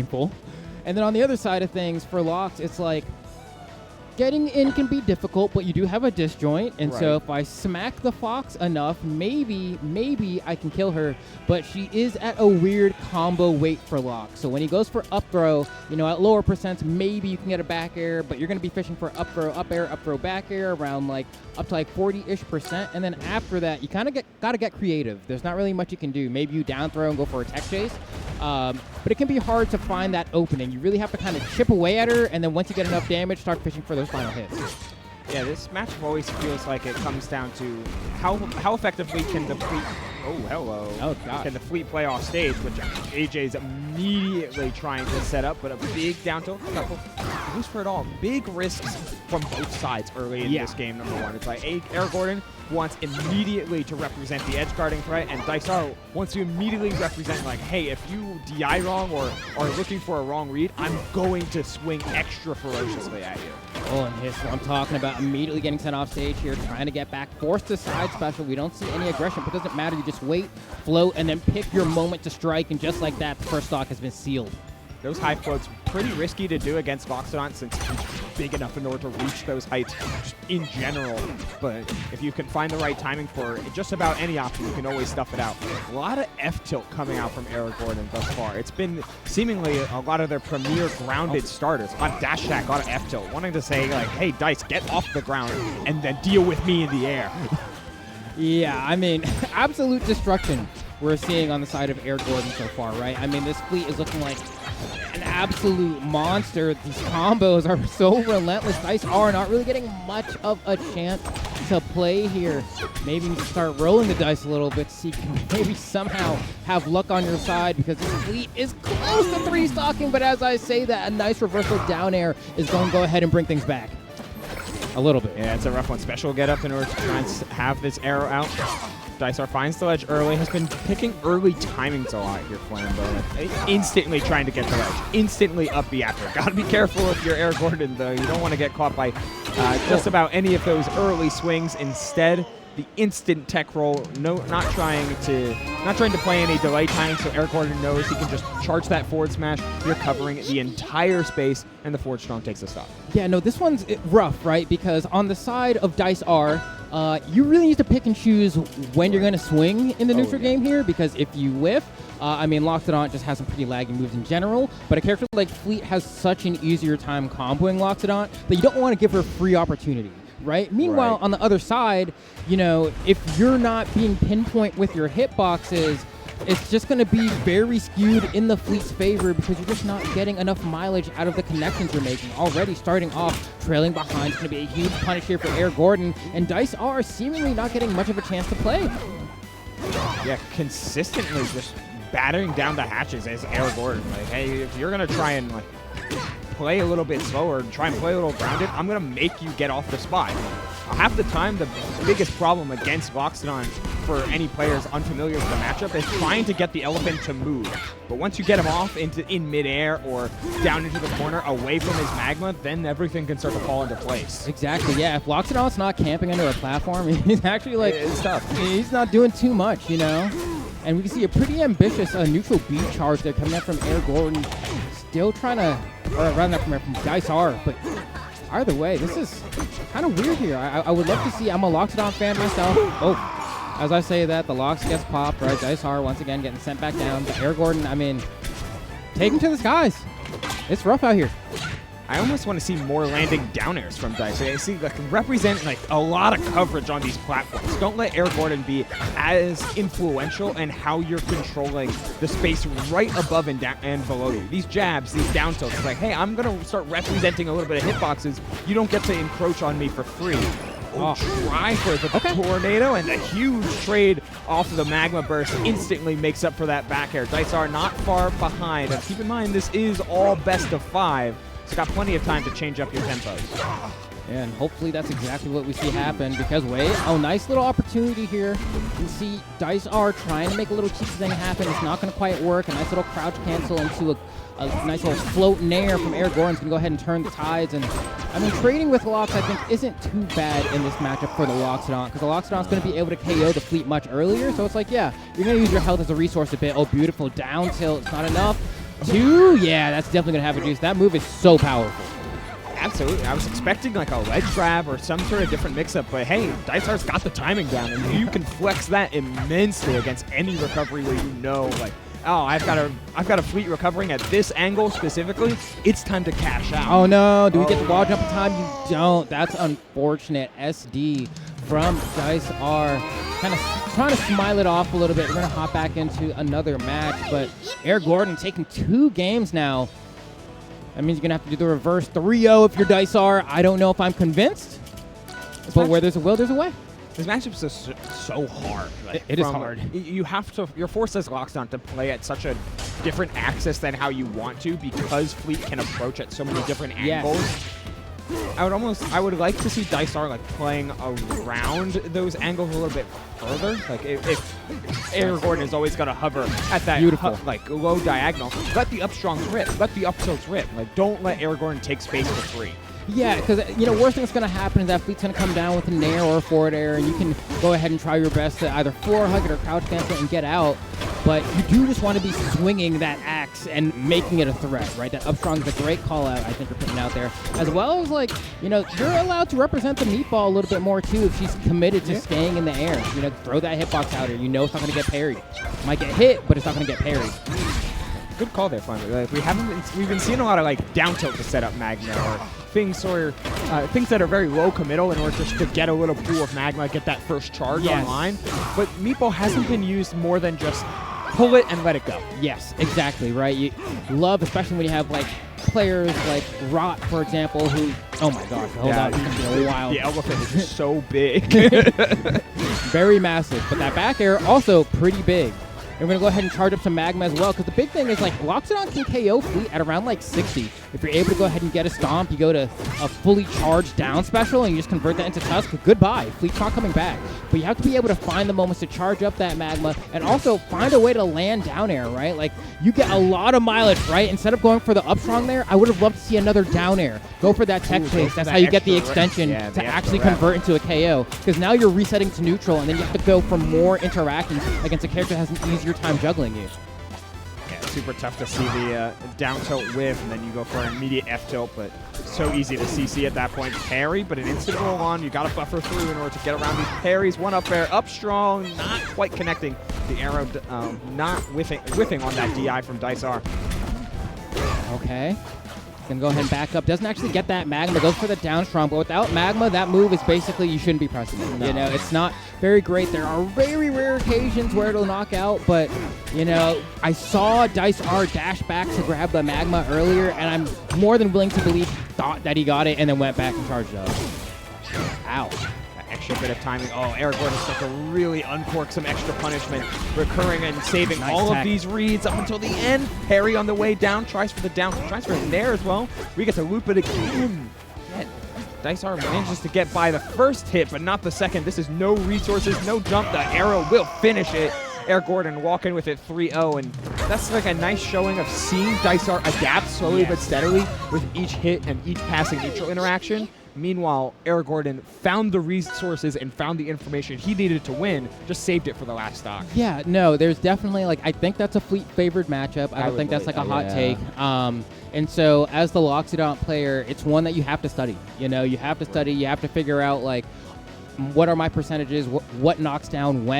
painful. And then on the other side of things, for Lox, it's like, getting in can be difficult, but you do have a disjoint, and so if I smack the Fox enough, maybe I can kill her, but she is at a weird combo weight for Lox. So when he goes for up throw, at lower percents, maybe you can get a back air, but you're going to be fishing for up throw, up air, up throw, back air around like up to like 40-ish%, and then after that, you kind of got to get creative. There's not really much you can do. Maybe you down throw and go for a tech chase, but it can be hard to find that opening. You really have to kind of chip away at her, and then once you get enough damage, start fishing for those final hits. Yeah, this matchup always feels like it comes down to how effectively can the Fleet. Oh, hello. Oh, God. Can the Fleet play off stage, which AJ's immediately trying to set up, but a big down tilt. Who's for it all? Big risks from both sides early in this game, number one. It's like Air Gordon wants immediately to represent the edge guarding threat, and Dysar wants to immediately represent, like, hey, if you DI wrong or are looking for a wrong read, I'm going to swing extra ferociously at you. Oh, and here's what I'm talking about. Immediately getting sent off stage here, trying to get back, forced to side special. We don't see any aggression, but it doesn't matter. You just wait, float, and then pick your moment to strike, and just like that, the first stock has been sealed. Those high floats, pretty risky to do against Loxodont since he's big enough in order to reach those heights just in general. But if you can find the right timing for just about any option, you can always stuff it out. A lot of F-tilt coming out from Air Gordon thus far. It's been seemingly a lot of their premier grounded starters. A lot of dash attack, a lot of F-tilt, wanting to say, like, hey, Dice, get off the ground and then deal with me in the air. Yeah, I mean, absolute destruction we're seeing on the side of Air Gordon so far, right? I mean, this fleet is looking like an absolute monster. These combos are so relentless. Dice are not really getting much of a chance to play here. Maybe you need to start rolling the dice a little bit so you can maybe somehow have luck on your side, because this fleet is close to 3-stocking, but as I say that, a nice reversal down air is going to go ahead and bring things back a little bit. Yeah, it's a rough one. Special get up in order to try and have this arrow out. Dysar finds the ledge early, has been picking early timings a lot here, Flambo. Instantly trying to get the ledge, instantly up the Aether. Gotta be careful if you're Air Gordon, though. You don't want to get caught by just about any of those early swings. Instead, the instant tech roll, not trying to play any delay timing, so Air Gordon knows he can just charge that forward smash. You're covering the entire space, and the forward strong takes a stop. Yeah, no, this one's rough, right? Because on the side of Dice R, you really need to pick and choose when you're going to swing in the neutral game here, because if you whiff, I mean, Loxodont just has some pretty laggy moves in general, but a character like Fleet has such an easier time comboing Loxodont that you don't want to give her free opportunity, right? Meanwhile, on the other side, if you're not being pinpoint with your hitboxes, it's just going to be very skewed in the Fleet's favor, because you're just not getting enough mileage out of the connections you're making. Already starting off trailing behind is going to be a huge punish here for Air Gordon, and Dice are seemingly not getting much of a chance to play. Yeah, consistently just battering down the hatches as Air Gordon. Like, hey, if you're going to try and play a little bit slower and try and play a little grounded, I'm going to make you get off the spot. Half the time, the biggest problem against Loxodont for any players unfamiliar with the matchup is trying to get the elephant to move. But once you get him off in midair or down into the corner away from his magma, then everything can start to fall into place. Exactly, yeah. If Loxodont's not camping under a platform, he's actually it's tough. He's not doing too much, And we can see a pretty ambitious neutral B charge there coming up from Air Gordon. Still trying to, or rather not from Dice R, but either way, this is kind of weird here. I would love to see, I'm a Loxodont fan myself. Oh, as I say that, the Lox gets popped, right? Dice R once again getting sent back down. But Air Gordon, I mean, take him to the skies. It's rough out here. I almost want to see more landing down airs from Dice. I see represent a lot of coverage on these platforms. Don't let Air Gordon be as influential in how you're controlling the space right above and below you. These jabs, these down tilts, it's like, hey, I'm going to start representing a little bit of hitboxes. You don't get to encroach on me for free. Try for the tornado, and the huge trade off of the magma burst instantly makes up for that back air. Dice are not far behind. And keep in mind, this is all best of 5. It's got plenty of time to change up your tempos. And hopefully that's exactly what we see happen, because wait, nice little opportunity here. You see Dice are trying to make a little cheeky thing happen. It's not going to quite work. A nice little crouch cancel into a nice little float in air from Air Gordon's going to go ahead and turn the tides. And I mean, trading with Lox, I think, isn't too bad in this matchup for the Loxodont, because the Loxodont's going to be able to KO the Fleet much earlier. So it's like, yeah, you're going to use your health as a resource a bit. Oh, beautiful down tilt. It's not enough. 2? Yeah, that's definitely going to have a juice. That move is so powerful. Absolutely. I was expecting like a ledge grab or some sort of different mix-up, but hey, Dysar's got the timing down, and you can flex that immensely against any recovery where you know, like, oh, I've got a fleet recovering at this angle specifically. It's time to cash out. Oh no! Do we get the wall jump in time? You don't. That's unfortunate. SD from Dysar, kind of trying to smile it off a little bit. We're gonna hop back into another match, but Air Gordon taking 2 games now. That means you're going to have to do the reverse 3-0 if you're Dysar. I don't know if I'm convinced, but where there's a will, there's a way. This matchup's just so hard. Like, it is hard. You have to, you're forced as Loxodont to play at such a different axis than how you want to because Fleet can approach at so many different angles. I would like to see Dysar like playing around those angles a little bit further. Like if Air Gordon is always going to hover at that like low diagonal, let the up strongs rip, let the up tilts rip. Like don't let Air Gordon take space for free. Yeah, because worst thing that's going to happen is that Fleet's going to come down with a nair or a forward air, and you can go ahead and try your best to either floor hug it or crouch cancel it and get out. But you do just want to be swinging that axe and making it a threat, right? That up strong is a great call out I think you're putting out there. As well as, like, you're allowed to represent the meatball a little bit more, too, if she's committed to staying in the air. Throw that hitbox out here. You know it's not going to get parried. Might get hit, but it's not going to get parried. Good call there, finally. Like, we've been seeing a lot of, like, down tilt to set up Magma or things that are very low committal in order just to get a little pool of magma, get that first charge online. But Meatball hasn't been used more than just pull it and let it go. Yes, exactly, right? You love, especially when you have like players like Rot, for example, who, oh my gosh, hold on, it's wild. The elephant is just so big. Very massive, but that back air also pretty big. And we're going to go ahead and charge up some magma as well, because the big thing is, like, Loxodont can KO Fleet at around, like, 60. If you're able to go ahead and get a stomp, you go to a fully charged down special, and you just convert that into Tusk. Goodbye. Fleet's not coming back. But you have to be able to find the moments to charge up that magma, and also find a way to land down air, right? Like, you get a lot of mileage, right? Instead of going for the up strong there, I would have loved to see another down air. Go for that tech chase. That's how you get the extension to actually convert into a KO, because now you're resetting to neutral, and then you have to go for more interactions against a character that has an easier time juggling you. Yeah, super tough to see the down tilt whiff, and then you go for an immediate F tilt, but so easy to CC at that point. Parry, but an instant roll on. You got to buffer through in order to get around these parries. One up air, up strong, not quite connecting. The arrow not whiffing on that DI from Dysar. Okay. Gonna go ahead and back up. Doesn't actually get that magma. Goes for the down strong, but without magma, that move is basically you shouldn't be pressing it. No. It's not very great. There are very rare occasions where it'll knock out, but I saw Dysar dash back to grab the magma earlier, and I'm more than willing to believe he thought that he got it and then went back and charged up. Ow. Extra bit of timing. Oh, Air Gordon stuck to really uncork some extra punishment, recurring and saving all of these reads up until the end. Parry on the way down, tries for the down, tries for an air as well. We get to loop it again. Dysar manages to get by the first hit, but not the second. This is no resources, no jump. The arrow will finish it. Air Gordon walking with it 3-0, and that's like a nice showing of seeing Dysar adapt slowly but steadily with each hit and each passing neutral interaction. Meanwhile, Air Gordon found the resources and found the information he needed to win, just saved it for the last stock. Yeah, no, there's definitely, like, I think that's a Fleet favored matchup. I don't think that's like a hot take. And so as the Loxodont player, it's one that you have to study. You have to study, you have to figure out, like, what are my percentages, what knocks down when.